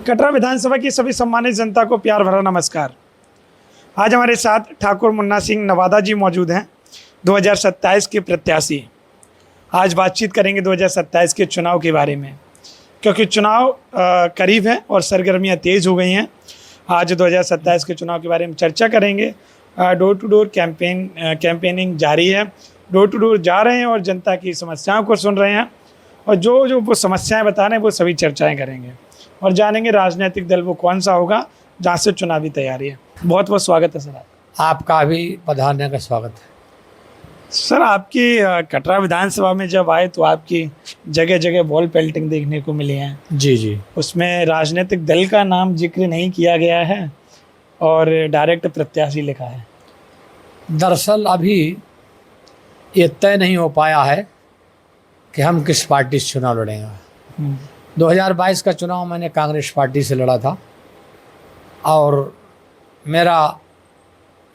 कटरा विधानसभा की सभी सम्मानित जनता को प्यार भरा नमस्कार। आज हमारे साथ ठाकुर मुन्ना सिंह नवादा जी मौजूद हैं, 2027 के प्रत्याशी। आज बातचीत करेंगे 2027 के चुनाव के बारे में, क्योंकि चुनाव करीब है और सरगर्मियां तेज़ हो गई हैं। आज 2027 के चुनाव के बारे में चर्चा करेंगे। डोर टू डोर कैंपेनिंग जारी है। डोर टू डोर जा रहे हैं और जनता की समस्याओं को सुन रहे हैं, और जो वो समस्याएं बता रहे हैं वो सभी चर्चाएं करेंगे और जानेंगे राजनीतिक दल वो कौन सा होगा जहाँ से चुनावी तैयारी है। बहुत बहुत स्वागत है सर। आपका भी पधारने का स्वागत है। सर, आपकी कटरा विधानसभा में जब आए तो आपकी जगह जगह वॉल पेल्टिंग देखने को मिली है। जी। उसमें राजनीतिक दल का नाम जिक्र नहीं किया गया है और डायरेक्ट प्रत्याशी लिखा है। दरअसल अभी ये तय नहीं हो पाया है कि हम किस पार्टी से चुनाव लड़ेंगे। 2022 का चुनाव मैंने कांग्रेस पार्टी से लड़ा था और मेरा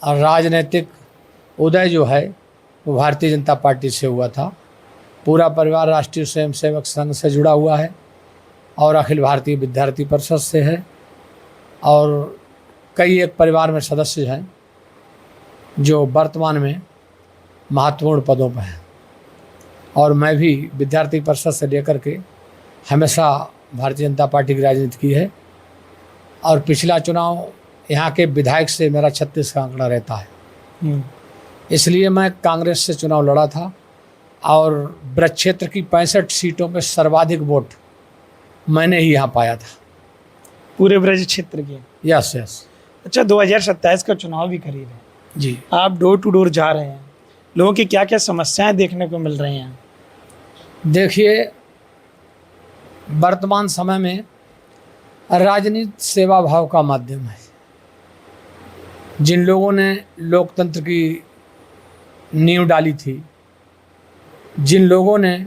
राजनीतिक उदय जो है वो भारतीय जनता पार्टी से हुआ था। पूरा परिवार राष्ट्रीय स्वयंसेवक संघ से जुड़ा हुआ है और अखिल भारतीय विद्यार्थी परिषद से है, और कई एक परिवार में सदस्य हैं जो वर्तमान में महत्वपूर्ण पदों पर हैं। और मैं भी विद्यार्थी परिषद से लेकर के हमेशा भारतीय जनता पार्टी की राजनीति की है, और पिछला चुनाव यहाँ के विधायक से मेरा 36 का आंकड़ा रहता है। इसलिए मैं कांग्रेस से चुनाव लड़ा था और ब्रज क्षेत्र की 65 सीटों पे सर्वाधिक वोट मैंने ही यहाँ पाया था, पूरे ब्रज क्षेत्र के। यस। अच्छा, 2027 का चुनाव भी करीब है जी। आप डोर टू डोर जा रहे हैं, लोगों की क्या क्या समस्याएं देखने को मिल रही हैं? देखिए, वर्तमान समय में राजनीति सेवा भाव का माध्यम है। जिन लोगों ने लोकतंत्र की नींव डाली थी, जिन लोगों ने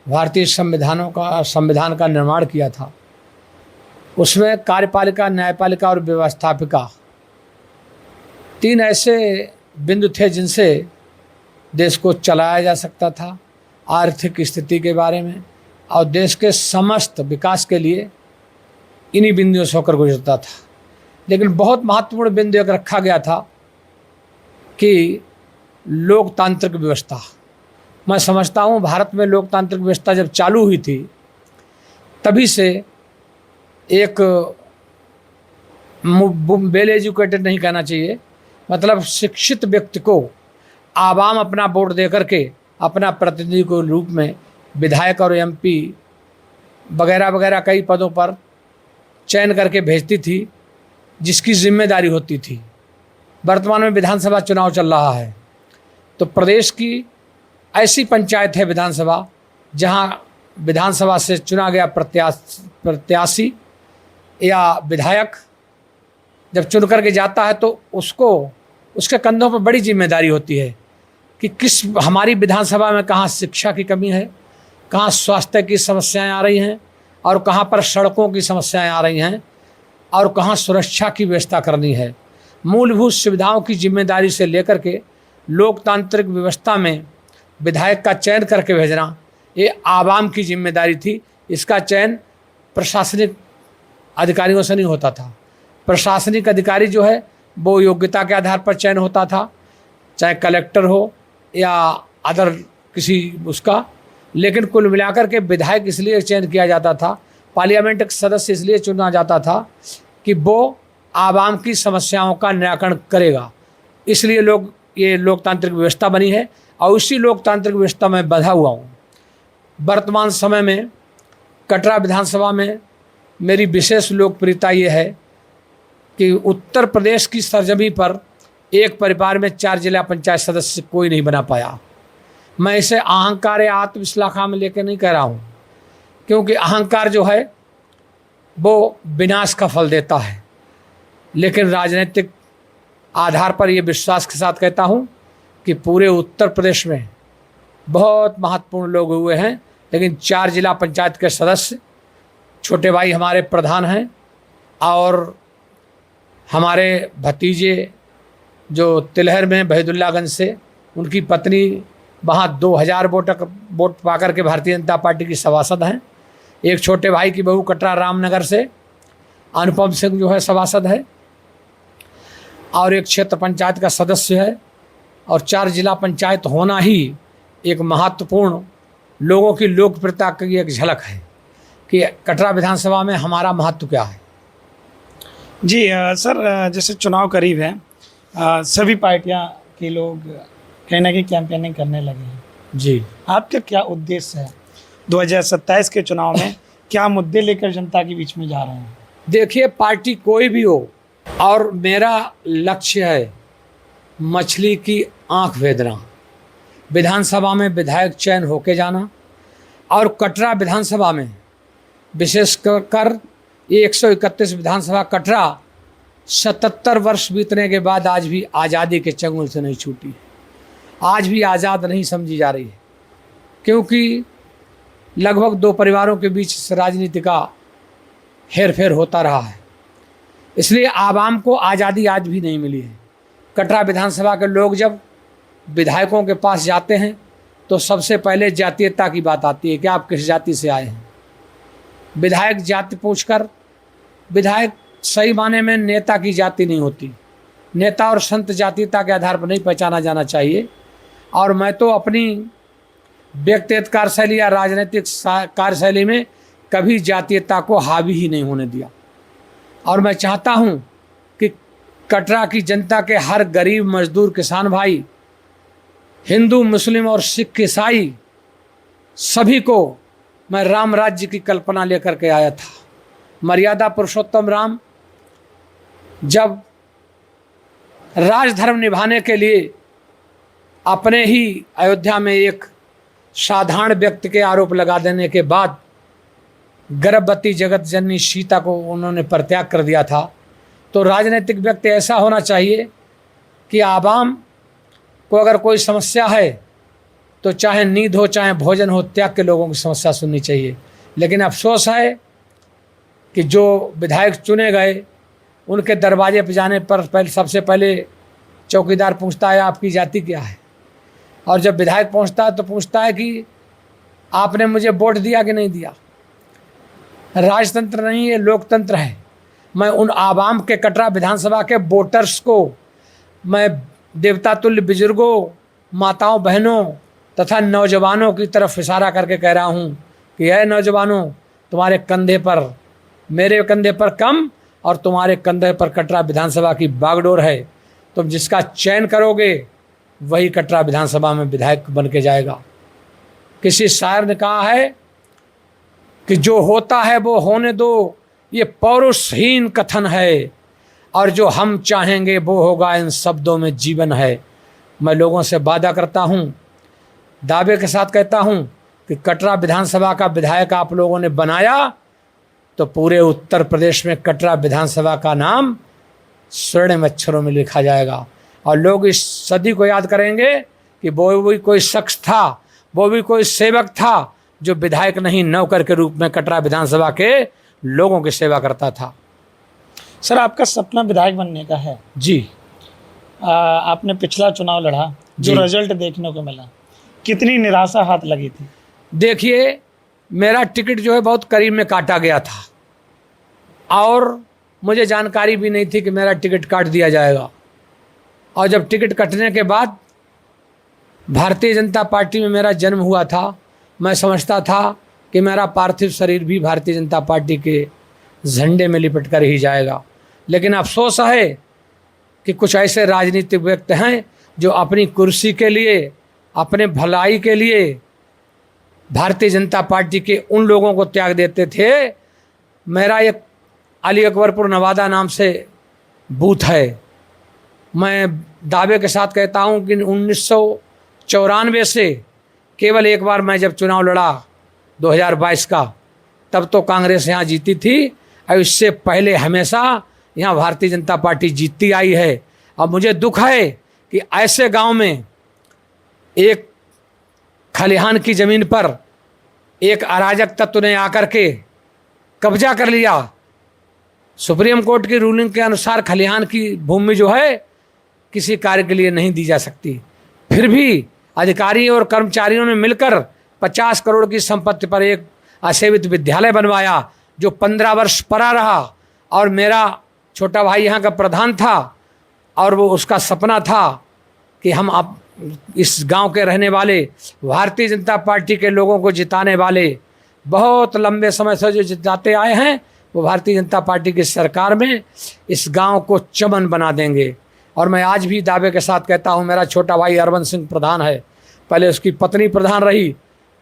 भारतीय संविधान का निर्माण किया था, उसमें कार्यपालिका, न्यायपालिका और व्यवस्थापिका 3 ऐसे बिंदु थे जिनसे देश को चलाया जा सकता था। आर्थिक स्थिति के बारे में और देश के समस्त विकास के लिए इन्हीं बिंदुओं से होकर गुजरता था। लेकिन बहुत महत्वपूर्ण बिंदु एक रखा गया था कि लोकतांत्रिक व्यवस्था। मैं समझता हूँ भारत में लोकतांत्रिक व्यवस्था जब चालू हुई थी तभी से एक वेल एजुकेटेड नहीं कहना चाहिए, मतलब शिक्षित व्यक्ति को आवाम अपना वोट दे करके अपना प्रतिनिधि के रूप में विधायक और एमपी वगैरह वगैरह कई पदों पर चयन करके भेजती थी, जिसकी जिम्मेदारी होती थी। वर्तमान में विधानसभा चुनाव चल रहा है तो प्रदेश की ऐसी पंचायत है विधानसभा जहां विधानसभा से चुना गया प्रत्याशी या विधायक जब चुन करके जाता है तो उसके कंधों पर बड़ी जिम्मेदारी होती है कि किस हमारी विधानसभा में कहाँ शिक्षा की कमी है, कहाँ स्वास्थ्य की समस्याएं आ रही हैं, और कहाँ पर सड़कों की समस्याएं आ रही हैं, और कहाँ सुरक्षा की व्यवस्था करनी है। मूलभूत सुविधाओं की जिम्मेदारी से लेकर के लोकतांत्रिक व्यवस्था में विधायक का चयन करके भेजना ये आवाम की जिम्मेदारी थी। इसका चयन प्रशासनिक अधिकारियों से नहीं होता था। प्रशासनिक अधिकारी जो है वो योग्यता के आधार पर चयन होता था, चाहे कलेक्टर हो या अदर किसी उसका। लेकिन कुल मिलाकर के विधायक इसलिए चयन किया जाता था, पार्लियामेंट का सदस्य इसलिए चुना जाता था कि वो आवाम की समस्याओं का निराकरण करेगा। इसलिए ये लोकतांत्रिक व्यवस्था बनी है और उसी लोकतांत्रिक व्यवस्था में बंधा हुआ हूँ। वर्तमान समय में कटरा विधानसभा में मेरी विशेष लोकप्रियता ये है कि उत्तर प्रदेश की सरजमी पर एक परिवार में 4 जिला पंचायत सदस्य कोई नहीं बना पाया। मैं इसे अहंकार या आत्मविश्लाघा में लेकर नहीं कह रहा हूँ, क्योंकि अहंकार जो है वो विनाश का फल देता है। लेकिन राजनीतिक आधार पर ये विश्वास के साथ कहता हूँ कि पूरे उत्तर प्रदेश में बहुत महत्वपूर्ण लोग हुए हैं, लेकिन 4 जिला पंचायत के सदस्य, छोटे भाई हमारे प्रधान हैं और हमारे भतीजे जो तिलहर में बहदुल्लागंज से, उनकी पत्नी वहाँ 2000 वोट पाकर के भारतीय जनता पार्टी की सभासद हैं। एक छोटे भाई की बहू कटरा रामनगर से, अनुपम सिंह जो है सभासद है, और एक क्षेत्र पंचायत का सदस्य है, और 4 जिला पंचायत होना ही एक महत्वपूर्ण लोगों की लोकप्रियता की एक झलक है कि कटरा विधानसभा में हमारा महत्व क्या है। जी सर, जैसे चुनाव करीब है, सभी पार्टियां के लोग कहीं ना कहीं कैंपेनिंग करने लगे हैं। जी, आपका क्या उद्देश्य है 2027 के चुनाव में? क्या मुद्दे लेकर जनता के बीच में जा रहे हैं? देखिए, पार्टी कोई भी हो, और मेरा लक्ष्य है मछली की आंख भेदना, विधानसभा में विधायक चयन होके जाना, और कटरा विधानसभा में विशेष कर ये 131 विधानसभा कटरा 77 वर्ष बीतने के बाद आज भी आज़ादी के चंगुल से नहीं छूटी, आज भी आज़ाद नहीं समझी जा रही है, क्योंकि लगभग 2 परिवारों के बीच राजनीति का हेर फेर होता रहा है। इसलिए आवाम को आज़ादी आज भी नहीं मिली है। कटरा विधानसभा के लोग जब विधायकों के पास जाते हैं तो सबसे पहले जातीयता की बात आती है कि आप किस जाति से आए हैं। विधायक जाति पूछकर, विधायक सही माने में नेता की जाति नहीं होती, नेता और संत जातीयता के आधार पर नहीं पहचाना जाना चाहिए। और मैं तो अपनी व्यक्तिगत कार्यशैली या राजनीतिक कार्यशैली में कभी जातीयता को हावी ही नहीं होने दिया, और मैं चाहता हूं कि कटरा की जनता के हर गरीब मजदूर किसान भाई, हिंदू मुस्लिम और सिख ईसाई, सभी को मैं राम राज्य की कल्पना लेकर के आया था। मर्यादा पुरुषोत्तम राम जब राजधर्म निभाने के लिए अपने ही अयोध्या में एक साधारण व्यक्ति के आरोप लगा देने के बाद गर्भवती जगत जननी सीता को उन्होंने परित्याग कर दिया था, तो राजनीतिक व्यक्ति ऐसा होना चाहिए कि आवाम को अगर कोई समस्या है तो चाहे नींद हो चाहे भोजन हो, त्याग के लोगों की समस्या सुननी चाहिए। लेकिन अफसोस है कि जो विधायक चुने गए उनके दरवाजे पर जाने पर सबसे पहले चौकीदार पूछता है आपकी जाति क्या है, और जब विधायक पहुंचता है तो पूछता है कि आपने मुझे वोट दिया कि नहीं दिया। राजतंत्र नहीं है, लोकतंत्र है। मैं उन आवाम के, कटरा विधानसभा के वोटर्स को मैं देवता तुल्य बुजुर्गों, माताओं, बहनों तथा नौजवानों की तरफ इशारा करके कह रहा हूँ कि है नौजवानों, तुम्हारे कंधे पर, मेरे कंधे पर कम और तुम्हारे कंधे पर कटरा विधानसभा की बागडोर है। तुम जिसका चयन करोगे वही कटरा विधानसभा में विधायक बन के जाएगा। किसी शायर ने कहा है कि जो होता है वो होने दो, ये पौरुषहीन कथन है, और जो हम चाहेंगे वो होगा, इन शब्दों में जीवन है। मैं लोगों से वादा करता हूँ, दावे के साथ कहता हूँ कि कटरा विधानसभा का विधायक आप लोगों ने बनाया तो पूरे उत्तर प्रदेश में कटरा विधानसभा का नाम स्वर्णिम अक्षरों में लिखा जाएगा, और लोग इस सदी को याद करेंगे कि वो भी कोई शख्स था, वो भी कोई सेवक था जो विधायक नहीं, नौकर के रूप में कटरा विधानसभा के लोगों की सेवा करता था। सर, आपका सपना विधायक बनने का है? जी। आपने पिछला चुनाव लड़ा, जो रिजल्ट देखने को मिला, कितनी निराशा हाथ लगी थी? देखिए, मेरा टिकट जो है बहुत करीब में काटा गया था, और मुझे जानकारी भी नहीं थी कि मेरा टिकट काट दिया जाएगा। और जब टिकट कटने के बाद भारतीय जनता पार्टी में मेरा जन्म हुआ था, मैं समझता था कि मेरा पार्थिव शरीर भी भारतीय जनता पार्टी के झंडे में लिपट कर ही जाएगा। लेकिन अफसोस है कि कुछ ऐसे राजनीतिक व्यक्ति हैं जो अपनी कुर्सी के लिए, अपने भलाई के लिए भारतीय जनता पार्टी के उन लोगों को त्याग देते थे। मेरा एक अली अकबरपुर नवादा नाम से बूथ है। मैं दावे के साथ कहता हूं कि 1994 से केवल एक बार मैं जब चुनाव लड़ा 2022 का, तब तो कांग्रेस यहाँ जीती थी, और इससे पहले हमेशा यहाँ भारतीय जनता पार्टी जीतती आई है। अब मुझे दुख है कि ऐसे गांव में एक खलिहान की ज़मीन पर एक अराजक तत्व ने आकर के कब्जा कर लिया। सुप्रीम कोर्ट की रूलिंग के अनुसार खलिहान की भूमि जो है किसी कार्य के लिए नहीं दी जा सकती, फिर भी अधिकारी और कर्मचारियों ने मिलकर 50 करोड़ की संपत्ति पर एक असेवित विद्यालय बनवाया जो 15 वर्ष पड़ा रहा, और मेरा छोटा भाई यहाँ का प्रधान था और वो उसका सपना था कि हम अब इस गांव के रहने वाले भारतीय जनता पार्टी के लोगों को जिताने वाले बहुत लंबे समय से जो जिताते आए हैं वो भारतीय जनता पार्टी की सरकार में इस गांव को चमन बना देंगे। और मैं आज भी दावे के साथ कहता हूं, मेरा छोटा भाई अरविंद सिंह प्रधान है, पहले उसकी पत्नी प्रधान रही,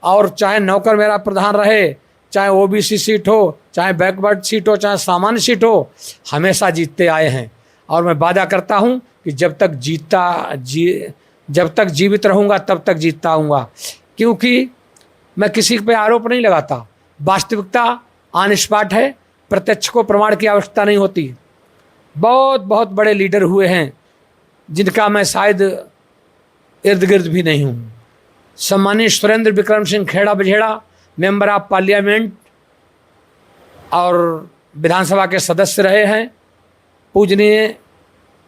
और चाहे नौकर मेरा प्रधान रहे, चाहे ओबीसी सीट हो, चाहे बैकवर्ड सीट हो, चाहे सामान्य सीट हो, हमेशा जीतते आए हैं। और मैं वादा करता हूं कि जब तक जीवित रहूंगा तब तक जीतता आऊँगा, क्योंकि मैं किसी पे आरोप नहीं लगाता। वास्तविकता ऑन स्पॉट है, प्रत्यक्ष को प्रमाण की आवश्यकता नहीं होती। बहुत बहुत बड़े लीडर हुए हैं जिनका मैं शायद इर्द गिर्द भी नहीं हूँ। सम्मानित Surendra Vikram Singh Kheda Bajheda member of parliament और विधानसभा के सदस्य रहे हैं, पूजनीय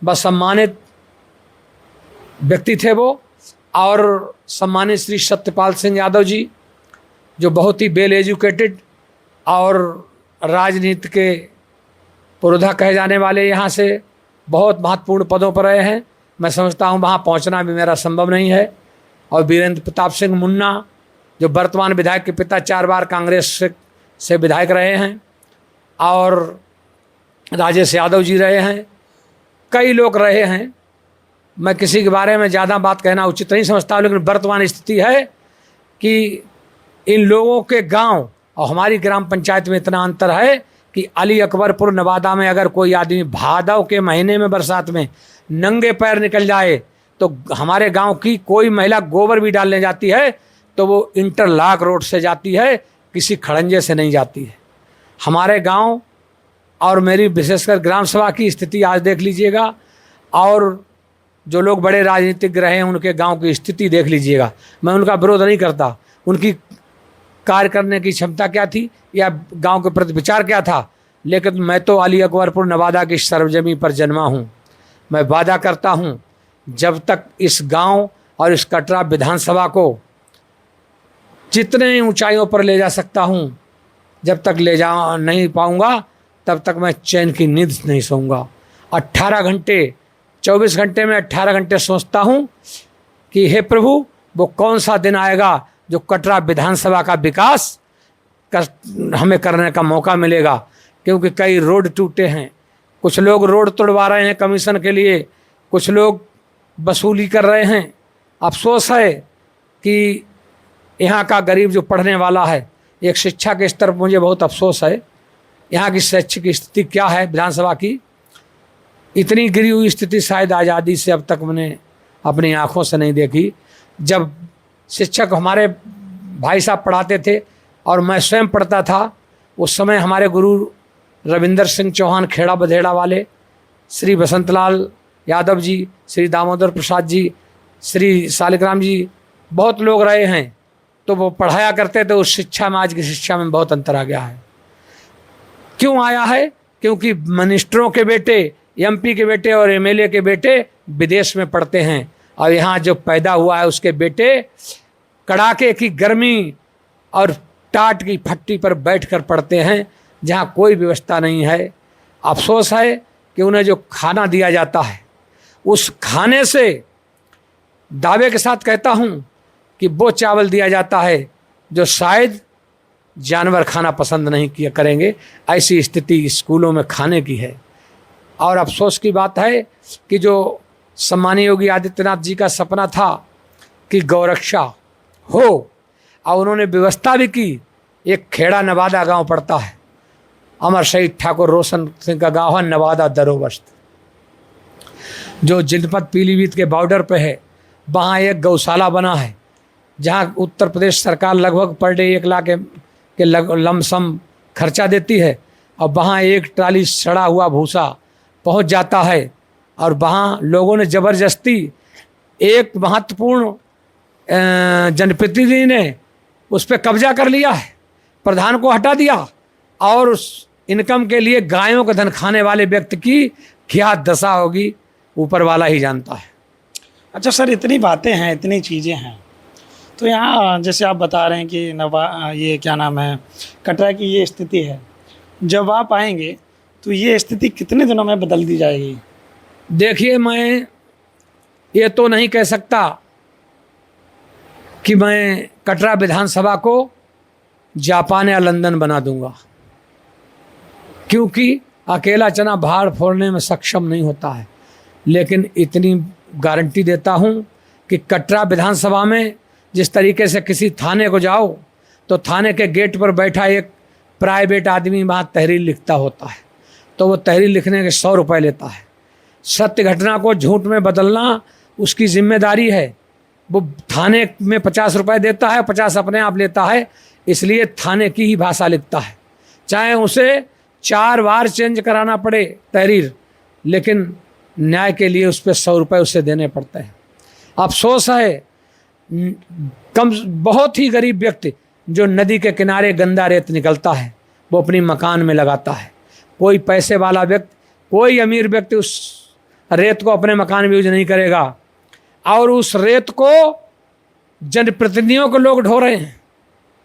व सम्मानित व्यक्ति थे वो। और सम्मानित श्री सत्यपाल सिंह यादव जी जो बहुत ही वेल एजुकेटेड और राजनीति के पुरोधा कहे जाने वाले, यहाँ से बहुत महत्वपूर्ण पदों पर रहे हैं। मैं समझता हूँ वहाँ पहुँचना भी मेरा संभव नहीं है। और वीरेंद्र प्रताप सिंह मुन्ना जो वर्तमान विधायक के पिता 4 बार कांग्रेस से विधायक रहे हैं, और राजेश यादव जी रहे हैं, कई लोग रहे हैं। मैं किसी के बारे में ज़्यादा बात कहना उचित नहीं समझता, लेकिन वर्तमान स्थिति है कि इन लोगों के गांव और हमारी ग्राम पंचायत में इतना अंतर है कि अली अकबरपुर नवादा में अगर कोई आदमी भादव के महीने में बरसात में नंगे पैर निकल जाए तो हमारे गांव की कोई महिला गोबर भी डालने जाती है तो वो इंटरलॉक रोड से जाती है, किसी खड़ंजे से नहीं जाती है। हमारे गांव और मेरी विशेषकर ग्राम सभा की स्थिति आज देख लीजिएगा, और जो लोग बड़े राजनीतिक रहे हैं उनके गांव की स्थिति देख लीजिएगा। मैं उनका विरोध नहीं करता, उनकी कार्य करने की क्षमता क्या थी या गांव के प्रति विचार क्या था, लेकिन मैं तो अली अकबरपुर नवादा की सरजमी पर जन्मा हूं। मैं वादा करता हूं जब तक इस गांव और इस कटरा विधानसभा को जितने ऊंचाइयों पर ले जा सकता हूं, जब तक ले जा नहीं पाऊंगा तब तक मैं चैन की नींद नहीं सोऊंगा। 18 घंटे 24 घंटे में 18 घंटे सोचता हूं कि हे प्रभु वो कौन सा दिन आएगा जो कटरा विधानसभा का विकास हमें करने का मौका मिलेगा, क्योंकि कई रोड टूटे हैं। कुछ लोग रोड तोड़वा रहे हैं कमीशन के लिए, कुछ लोग वसूली कर रहे हैं। अफसोस है कि यहाँ का गरीब जो पढ़ने वाला है, एक शिक्षा के स्तर पर मुझे बहुत अफसोस है। यहाँ की शैक्षिक स्थिति क्या है विधानसभा की, इतनी गिरी हुई स्थिति शायद आज़ादी से अब तक मैंने अपनी आँखों से नहीं देखी। जब शिक्षक हमारे भाई साहब पढ़ाते थे और मैं स्वयं पढ़ता था, उस समय हमारे गुरु रविंदर सिंह चौहान खेड़ा बधेड़ा वाले, श्री बसंतलाल यादव जी, श्री दामोदर प्रसाद जी, श्री सालिग्राम जी, बहुत लोग रहे हैं, तो वो पढ़ाया करते थे। उस शिक्षा में आज की शिक्षा में बहुत अंतर आ गया है। क्यों आया है? क्योंकि मिनिस्टरों के बेटे, एमपी के बेटे और एमएलए के बेटे विदेश में पढ़ते हैं, और यहाँ जो पैदा हुआ है उसके बेटे कड़ाके की गर्मी और टाट की फट्टी पर बैठकर पढ़ते हैं, जहाँ कोई व्यवस्था नहीं है। अफसोस है कि उन्हें जो खाना दिया जाता है, उस खाने से दावे के साथ कहता हूँ कि वो चावल दिया जाता है जो शायद जानवर खाना पसंद नहीं किया करेंगे। ऐसी स्थिति स्कूलों में खाने की है। और अफसोस की बात है कि जो सम्मानीय योगी आदित्यनाथ जी का सपना था कि गौरक्षा हो, और उन्होंने व्यवस्था भी की। एक खेड़ा नवादा गांव पड़ता है, अमर शहीद ठाकुर रोशन सिंह का गांव है नवादा दरोबस्त, जो जनपद पीलीभीत के बॉर्डर पे है। वहाँ एक गौशाला बना है जहाँ उत्तर प्रदेश सरकार लगभग पर डे 1 लाख के लमसम खर्चा देती है, और वहाँ एक ट्राली सड़ा हुआ भूसा पहुँच जाता है, और वहाँ लोगों ने ज़बरदस्ती एक महत्वपूर्ण जनप्रतिनिधि ने उस पर कब्जा कर लिया है, प्रधान को हटा दिया, और उस इनकम के लिए गायों का धन खाने वाले व्यक्ति की क्या दशा होगी ऊपर वाला ही जानता है। अच्छा सर, इतनी बातें हैं, इतनी चीज़ें हैं, तो यहाँ जैसे आप बता रहे हैं कि ये क्या नाम है, कटरा की ये स्थिति है। जब आप आएंगे तो ये स्थिति कितने दिनों में बदल दी जाएगी? देखिए, मैं ये तो नहीं कह सकता कि मैं कटरा विधानसभा को जापान या लंदन बना दूंगा, क्योंकि अकेला चना भाड़ फोड़ने में सक्षम नहीं होता है। लेकिन इतनी गारंटी देता हूं कि कटरा विधानसभा में जिस तरीके से किसी थाने को जाओ तो थाने के गेट पर बैठा एक प्राइवेट आदमी वहाँ तहरीर लिखता होता है, तो वो तहरीर लिखने के 100 रुपये लेता है। सत्य घटना को झूठ में बदलना उसकी जिम्मेदारी है। वो थाने में 50 रुपये देता है, 50 अपने आप लेता है, इसलिए थाने की ही भाषा लिखता है, चाहे उसे 4 बार चेंज कराना पड़े तहरीर, लेकिन न्याय के लिए उस पर 100 रुपये उससे देने पड़ते हैं। अफसोस है बहुत ही गरीब व्यक्ति जो नदी के किनारे गंदा रेत निकलता है वो अपनी मकान में लगाता है। कोई पैसे वाला व्यक्ति, कोई अमीर व्यक्ति उस रेत को अपने मकान में यूज नहीं करेगा, और उस रेत को जनप्रतिनिधियों को लोग ढो रहे हैं।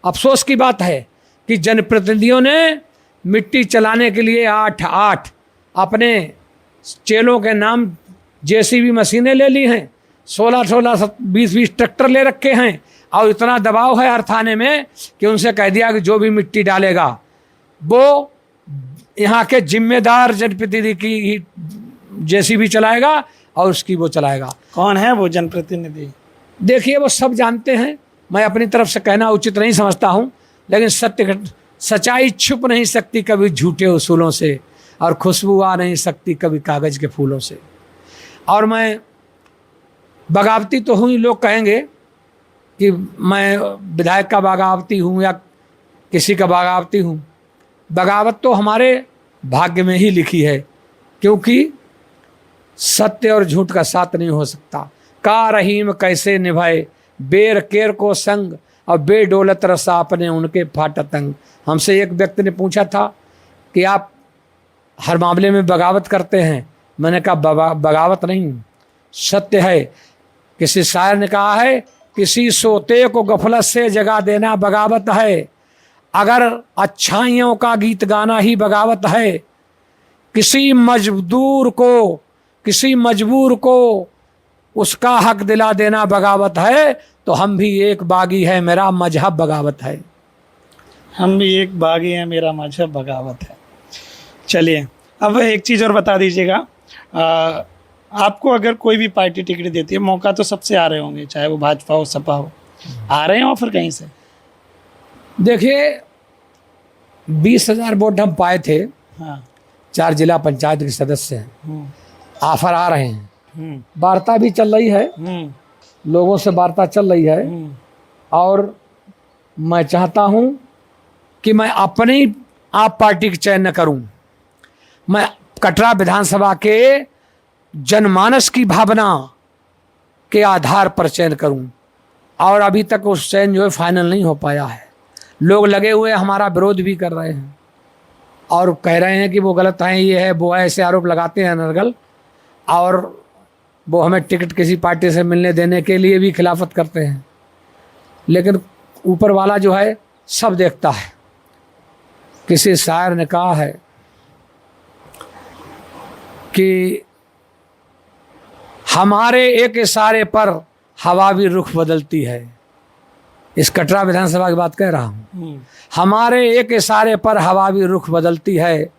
अफसोस की बात है कि जनप्रतिनिधियों ने मिट्टी चलाने के लिए 8 अपने चेलों के नाम जेसीबी मशीनें ले ली हैं, 16 20 ट्रैक्टर ले रखे हैं, और इतना दबाव है हर थाने में कि उनसे कह दिया कि जो भी मिट्टी डालेगा वो यहाँ के जिम्मेदार जनप्रतिनिधि की जेसीबी चलाएगा और उसकी वो चलाएगा। कौन है वो जनप्रतिनिधि? देखिए, वो सब जानते हैं, मैं अपनी तरफ से कहना उचित नहीं समझता हूँ, लेकिन सच्चाई छुप नहीं सकती कभी झूठे उसूलों से, और खुशबू आ नहीं सकती कभी कागज़ के फूलों से। और मैं बगावती तो हूँ ही, लोग कहेंगे कि मैं विधायक का बगावती हूँ या किसी का बगावती हूँ। बगावत तो हमारे भाग्य में ही लिखी है, क्योंकि सत्य और झूठ का साथ नहीं हो सकता। का रहीम कैसे निभाए बेर केर को संग, और बेडोलत रसा अपने उनके फाटा तंग। हमसे एक व्यक्ति ने पूछा था कि आप हर मामले में बगावत करते हैं। मैंने कहा बगावत नहीं, सत्य है। किसी शायर ने कहा है, किसी सोते को गफलत से जगा देना बगावत है, अगर अच्छाइयों का गीत गाना ही बगावत है, किसी मजबूर को उसका हक दिला देना बगावत है, तो हम भी एक बागी है मेरा मजहब बगावत है। हम भी एक बागी हैं, मेरा मजहब बगावत है। चलिए, अब एक चीज़ और बता दीजिएगा, आपको अगर कोई भी पार्टी टिकट देती है, मौका तो सबसे आ रहे होंगे, चाहे वो भाजपा हो सपा हो, आ रहे हैं ऑफर कहीं से? देखिए, 20,000 वोट हम पाए थे, हाँ, 4 जिला पंचायत के सदस्य हैं, ऑफर आ रहे हैं, वार्ता भी चल रही है, लोगों से वार्ता चल रही है, और मैं चाहता हूं कि मैं अपनी आप पार्टी का चयन न करूं, मैं कटरा विधानसभा के जनमानस की भावना के आधार पर चयन करूं, और अभी तक उस चयन जो है फाइनल नहीं हो पाया है। लोग लगे हुए हमारा विरोध भी कर रहे हैं और कह रहे हैं कि वो गलत है, ये है वो है, ऐसे आरोप लगाते हैं नरगल, और वो हमें टिकट किसी पार्टी से मिलने देने के लिए भी खिलाफत करते हैं। लेकिन ऊपर वाला जो है सब देखता है। किसी शायर ने कहा है कि हमारे एक इशारे पर हवा भी रुख बदलती है। इस कटरा विधानसभा की बात कह रहा हूँ। हमारे एक इशारे पर हवा भी रुख बदलती है,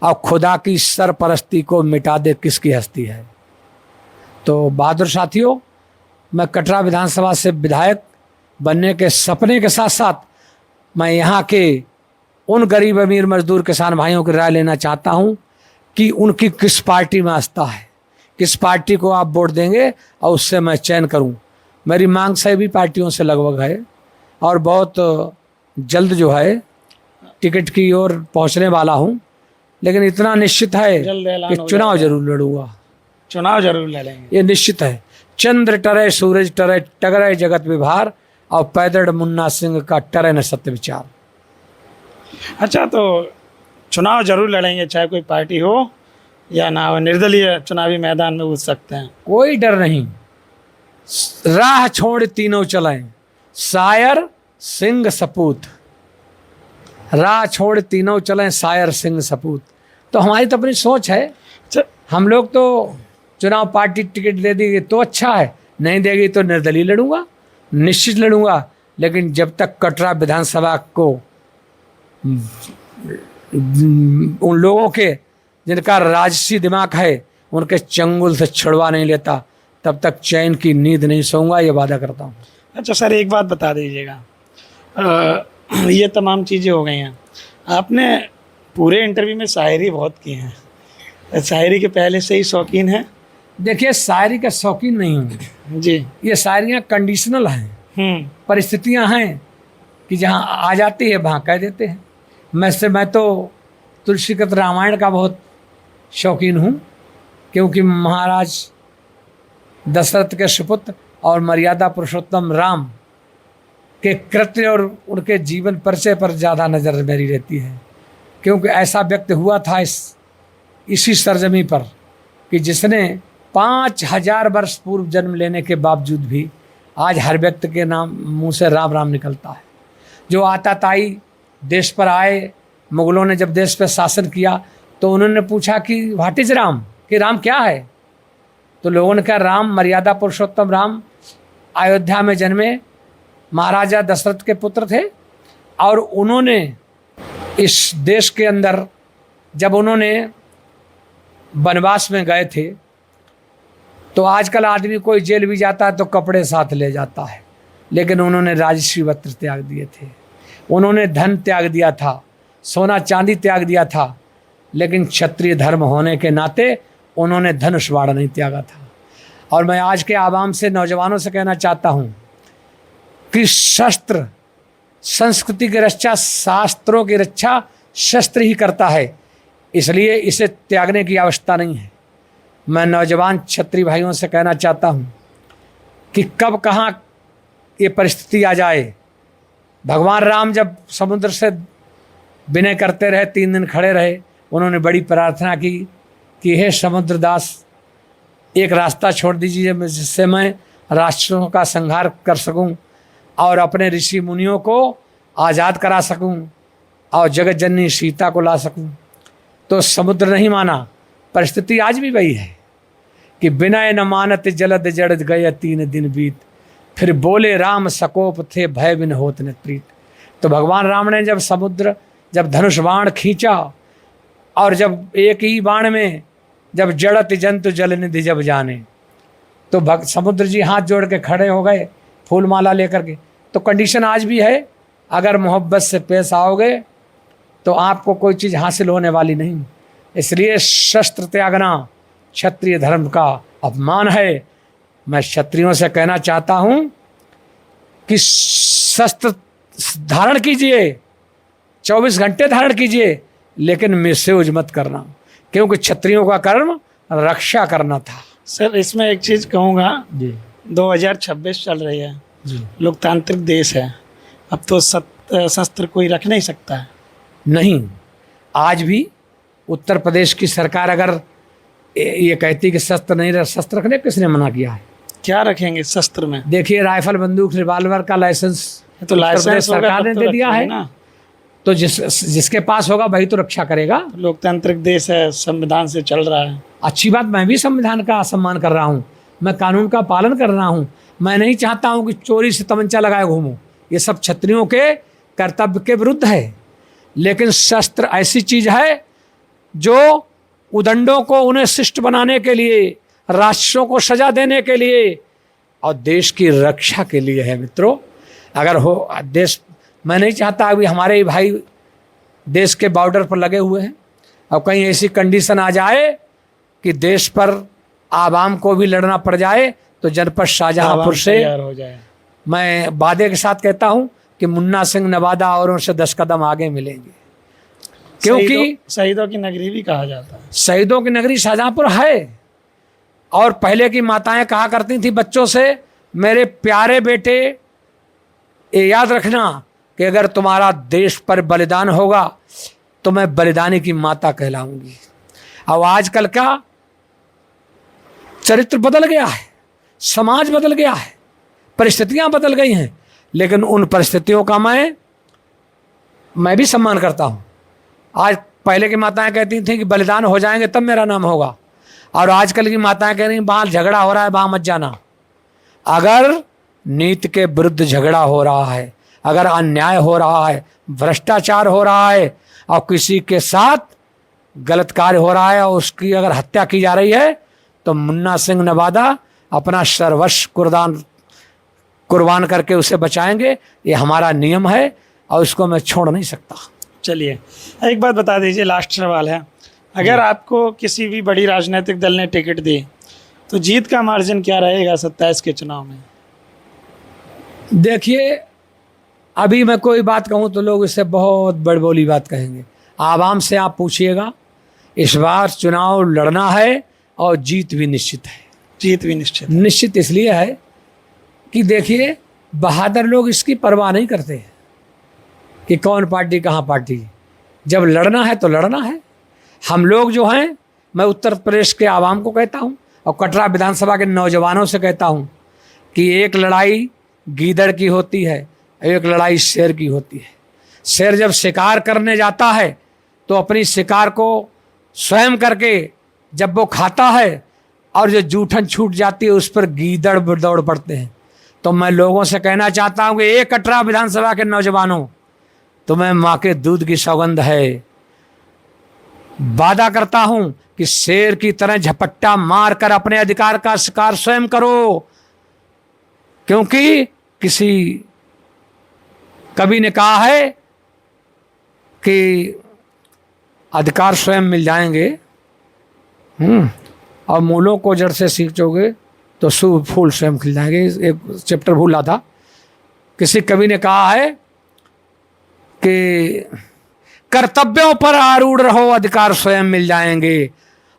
और खुदा की सरपरस्ती को मिटा दे किसकी हस्ती है। तो बहादुर साथियों, मैं कटरा विधानसभा से विधायक बनने के सपने के साथ साथ मैं यहाँ के उन गरीब अमीर मजदूर किसान भाइयों की राय लेना चाहता हूँ कि उनकी किस पार्टी में आस्था है, किस पार्टी को आप वोट देंगे, और उससे मैं चयन करूँ। मेरी मांग सभी पार्टियों से लगभग है, और बहुत जल्द जो है टिकट की ओर पहुँचने वाला हूँ। लेकिन इतना निश्चित है कि चुनाव जरूर लड़ूंगा। चुनाव जरूर लड़ेंगे, ये निश्चित है। चंद्र टरे सूरज टरे टगरे जगत विभार, और पैदड़ मुन्ना सिंह का टरे न सत्य विचार। अच्छा, तो चुनाव जरूर लड़ेंगे, चाहे कोई पार्टी हो या ना हो, निर्दलीय चुनावी मैदान में उतर सकते हैं, कोई डर नहीं। राह छोड़ तीनों चलें, शायर सिंह सपूत। राह छोड़ तीनों चलें, शायर सिंह सपूत। तो हमारी तो अपनी सोच है। अच्छा, हम लोग तो चुनाव पार्टी टिकट दे देगी तो अच्छा है, नहीं देगी तो निर्दलीय लड़ूंगा, निश्चित लड़ूंगा। लेकिन जब तक कटरा विधानसभा को उन लोगों के जिनका राजसी दिमाग है उनके चंगुल से छुड़वा नहीं लेता, तब तक चैन की नींद नहीं सोऊंगा, ये वादा करता हूँ। अच्छा सर, एक बात बता दीजिएगा, ये तमाम चीज़ें हो गई हैं, आपने पूरे इंटरव्यू में शायरी बहुत की हैं, शायरी के पहले से ही शौकीन हैं? देखिए, शायरी का शौकीन नहीं हूँ जी। ये शायरियाँ कंडीशनल हैं, परिस्थितियाँ हैं कि जहाँ आ जाती है वहाँ कह देते हैं। मैं तो तुलसीकृत रामायण का बहुत शौकीन हूँ, क्योंकि महाराज दशरथ के सुपुत्र और मर्यादा पुरुषोत्तम राम के कृत्य और उनके जीवन परिचय पर ज़्यादा नज़र मेरी रहती है। क्योंकि ऐसा व्यक्ति हुआ था इसी सरजमी पर कि जिसने 5000 वर्ष पूर्व जन्म लेने के बावजूद भी आज हर व्यक्ति के नाम मुंह से राम राम निकलता है। जो आताताई देश पर आए, मुगलों ने जब देश पर शासन किया तो उन्होंने पूछा कि व्हाट इज राम, कि राम क्या है? तो लोगों ने कहा राम मर्यादा पुरुषोत्तम राम अयोध्या में जन्मे महाराजा दशरथ के पुत्र थे, और उन्होंने इस देश के अंदर जब उन्होंने वनवास में गए थे तो आजकल आदमी कोई जेल भी जाता है तो कपड़े साथ ले जाता है, लेकिन उन्होंने राजसी वस्त्र त्याग दिए थे, उन्होंने धन त्याग दिया था, सोना चांदी त्याग दिया था, लेकिन क्षत्रिय धर्म होने के नाते उन्होंने धनुष बाण नहीं त्यागा था। और मैं आज के आवाम से, नौजवानों से कहना चाहता हूँ कि शस्त्र संस्कृति की रक्षा, शास्त्रों की रक्षा शस्त्र ही करता है, इसलिए इसे त्यागने की आवश्यकता नहीं है। मैं नौजवान क्षत्रिय भाइयों से कहना चाहता हूँ कि कब कहाँ ये परिस्थिति आ जाए। भगवान राम जब समुद्र से विनय करते रहे, 3 दिन खड़े रहे, उन्होंने बड़ी प्रार्थना की कि हे समुद्र दास, एक रास्ता छोड़ दीजिए जिससे मैं राष्ट्रों का संहार कर सकूं और अपने ऋषि मुनियों को आज़ाद करा सकूं और जगत जननी सीता को ला सकूं। तो समुद्र नहीं माना। परिस्थिति आज भी वही है कि विनय न मानत जलद जड़ गए 3 दिन बीत, फिर बोले राम सकोप थे भय बिन होत न प्रीत। तो भगवान राम ने जब धनुष बाण खींचा और जब एक ही बाण में जब जड़त जंतु जल निधि जब जाने, तो समुद्र जी हाथ जोड़ के खड़े हो गए फूल माला लेकर के। तो कंडीशन आज भी है, अगर मोहब्बत से पेश आओगे तो आपको कोई चीज़ हासिल होने वाली नहीं। इसलिए शस्त्र त्यागना क्षत्रिय धर्म का अपमान है। मैं क्षत्रियों से कहना चाहता हूँ कि शस्त्र धारण कीजिए, 24 घंटे धारण कीजिए, लेकिन मिसयूज मत करना, क्योंकि क्षत्रियों का कर्म रक्षा करना था। सर, इसमें एक चीज़ कहूँगा जी, 2026 चल रही है जी, लोकतांत्रिक देश है, अब तो शस्त्र कोई रख नहीं सकता है। नहीं, आज भी उत्तर प्रदेश की सरकार अगर ये कहती कि शस्त्र नहीं रख, शस्त्र रखने किसने मना किया है? क्या रखेंगे शस्त्र में? देखिए, राइफल बंदूक रिवाल्वर का लाइसेंस तो लाइसेंस सरकार ने दे दिया है ना, तो जिसके पास होगा वही तो रक्षा करेगा। लोकतांत्रिक देश है, संविधान से चल रहा है। अच्छी बात, मैं भी संविधान का सम्मान कर रहा हूँ, मैं कानून का पालन कर रहा हूँ। मैं नहीं चाहता हूँ कि चोरी से तमंचा लगाए घूमूं, ये सब क्षत्रियों के कर्तव्य के विरुद्ध है। लेकिन शस्त्र ऐसी चीज है जो उदंडों को उन्हें शिष्ट बनाने के लिए, राष्ट्रों को सजा देने के लिए और देश की रक्षा के लिए है। मित्रों, अगर हो देश, मैं नहीं चाहता अभी हमारे ही भाई देश के बॉर्डर पर लगे हुए हैं, अब कहीं ऐसी कंडीशन आ जाए कि देश पर आवाम को भी लड़ना पड़ जाए, तो जनपद शाहजहांपुर से हो जाए। मैं वादे के साथ कहता हूं कि मुन्ना सिंह नवादा और उनसे 10 कदम आगे मिलेंगे, क्योंकि शहीदों की नगरी भी कहा जाता है। शहीदों की नगरी शाहजहांपुर है। और पहले की माताएं कहा करती थी बच्चों से, मेरे प्यारे बेटे, ये याद रखना कि अगर तुम्हारा देश पर बलिदान होगा तो मैं बलिदानी की माता कहलाऊंगी। अब आजकल का चरित्र बदल गया है, समाज बदल गया है, परिस्थितियां बदल गई हैं, लेकिन उन परिस्थितियों का मैं भी सम्मान करता हूं। आज पहले की माताएं कहती थी कि बलिदान हो जाएंगे तब मेरा नाम होगा, और आजकल की माताएं कह रही वहाँ झगड़ा हो रहा है वहाँ मत जाना। अगर नीति के विरुद्ध झगड़ा हो रहा है, अगर अन्याय हो रहा है, भ्रष्टाचार हो रहा है और किसी के साथ गलत कार्य हो रहा है और उसकी अगर हत्या की जा रही है, तो मुन्ना सिंह नवादा अपना सर्वस्व कुर्बान करके उसे बचाएंगे। ये हमारा नियम है और इसको मैं छोड़ नहीं सकता। चलिए, एक बात बता दीजिए, लास्ट सवाल है, अगर आपको किसी भी बड़ी राजनीतिक दल ने टिकट दी तो जीत का मार्जिन क्या रहेगा 27 के चुनाव में? देखिए, अभी मैं कोई बात कहूँ तो लोग इससे बहुत बड़बोली बात कहेंगे। आवाम से आप पूछिएगा, इस बार चुनाव लड़ना है और जीत भी निश्चित है। जीत भी निश्चित? निश्चित इसलिए है कि देखिए, बहादुर लोग इसकी परवाह नहीं करते हैं कि कौन पार्टी कहाँ पार्टी। जब लड़ना है तो लड़ना है। हम लोग जो हैं, मैं उत्तर प्रदेश के आवाम को कहता हूँ और कटरा विधानसभा के नौजवानों से कहता हूँ कि एक लड़ाई गीदड़ की होती है, एक लड़ाई शेर की होती है। शेर जब शिकार करने जाता है तो अपनी शिकार को स्वयं करके जब वो खाता है और जो जूठन छूट जाती है उस पर गीदड़ दौड़ पड़ते हैं। तो मैं लोगों से कहना चाहता हूँ कि एक कटरा विधानसभा के नौजवानों, तुम्हें माँ के दूध की सौगंध है। वादा करता हूँ कि शेर की तरह झपट्टा मार कर अपने अधिकार का शिकार स्वयं करो, क्योंकि किसी कवि ने कहा है कि अधिकार स्वयं मिल जाएंगे और मूलों को जड़ से सींचोगे तो शुभ फूल स्वयं खिल जाएंगे। एक चैप्टर भूला था। किसी कवि ने कहा है कि कर्तव्यों पर आरूढ़ रहो, अधिकार स्वयं मिल जाएंगे,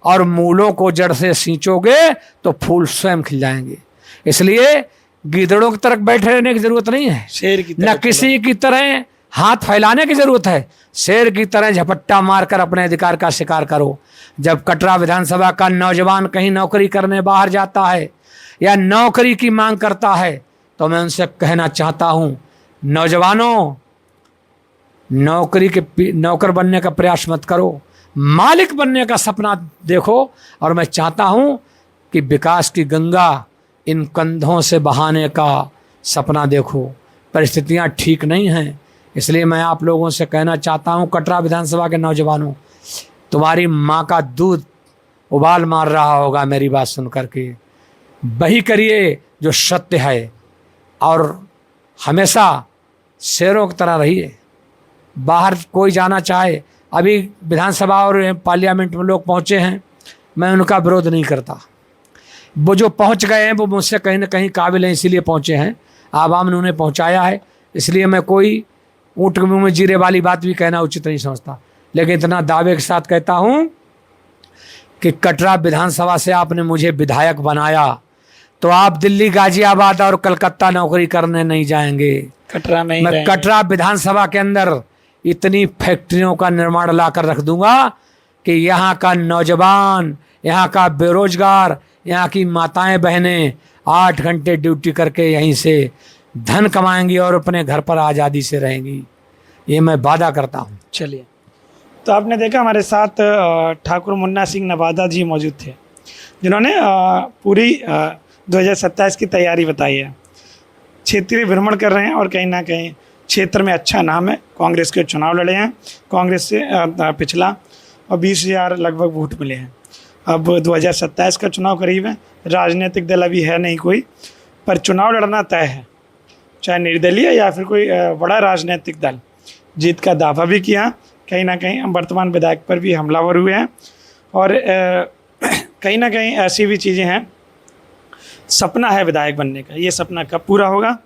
और मूलों को जड़ से सींचोगे तो फूल स्वयं खिल जाएंगे। इसलिए गीदड़ों की तरफ बैठे रहने की जरूरत नहीं है, शेर की तरह न किसी की तरह हाथ फैलाने की जरूरत है। शेर की तरह झपट्टा मारकर अपने अधिकार का शिकार करो। जब कटरा विधानसभा का नौजवान कहीं नौकरी करने बाहर जाता है या नौकरी की मांग करता है, तो मैं उनसे कहना चाहता हूं, नौजवानों, नौकर बनने का प्रयास मत करो, मालिक बनने का सपना देखो। और मैं चाहता हूं कि विकास की गंगा इन कंधों से बहाने का सपना देखो। परिस्थितियां ठीक नहीं हैं, इसलिए मैं आप लोगों से कहना चाहता हूं, कटरा विधानसभा के नौजवानों, तुम्हारी माँ का दूध उबाल मार रहा होगा मेरी बात सुन करके। वही करिए जो सत्य है और हमेशा शेरों की तरह रहिए। बाहर कोई जाना चाहे, अभी विधानसभा और पार्लियामेंट में लोग पहुँचे हैं, मैं उनका विरोध नहीं करता। वो जो पहुँच गए हैं वो मुझसे कहीं ना कहीं काबिल हैं, इसीलिए पहुँचे हैं। आवाम ने उन्हें पहुँचाया है, इसलिए मैं कोई ऊँट के मुँह में जीरे वाली बात भी कहना उचित नहीं समझता। लेकिन इतना दावे के साथ कहता हूँ कि कटरा विधानसभा से आपने मुझे विधायक बनाया तो आप दिल्ली, गाजियाबाद और कलकत्ता नौकरी करने नहीं जाएंगे। कटरा में मैं कटरा विधानसभा के अंदर इतनी फैक्ट्रियों का निर्माण ला कर रख दूंगा कि यहाँ का नौजवान, यहाँ का बेरोजगार, यहाँ की माताएं बहनें 8 घंटे ड्यूटी करके यहीं से धन कमाएंगी और अपने घर पर आज़ादी से रहेंगी। ये मैं वादा करता हूँ। चलिए, तो आपने देखा हमारे साथ ठाकुर मुन्ना सिंह नवादा जी मौजूद थे, जिन्होंने पूरी 2027 की तैयारी बताई है। क्षेत्रीय भ्रमण कर रहे हैं और कहीं ना कहीं क्षेत्र में अच्छा नाम है। कांग्रेस के चुनाव लड़े हैं, कांग्रेस से पिछला, और 20,000 लगभग वोट मिले हैं। अब 2027 का चुनाव करीब है। राजनीतिक दल अभी है नहीं कोई, पर चुनाव लड़ना तय है, चाहे निर्दलीय या फिर कोई बड़ा राजनीतिक दल। जीत का दावा भी किया, कहीं ना कहीं वर्तमान विधायक पर भी हमलावर हुए हैं, और कहीं ना कहीं ऐसी भी चीज़ें हैं। सपना है विधायक बनने का, ये सपना कब पूरा होगा?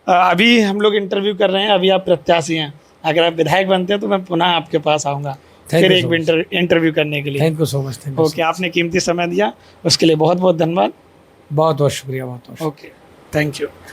अभी हम लोग इंटरव्यू कर रहे हैं, अभी आप प्रत्याशी हैं। अगर आप विधायक बनते हैं तो मैं पुनः आपके पास आऊँगा फिर एक इंटरव्यू करने के लिए। Thank you so much. Okay, आपने कीमती समय दिया, उसके लिए बहुत बहुत धन्यवाद। बहुत बहुत शुक्रिया। बहुत ओके, थैंक यू।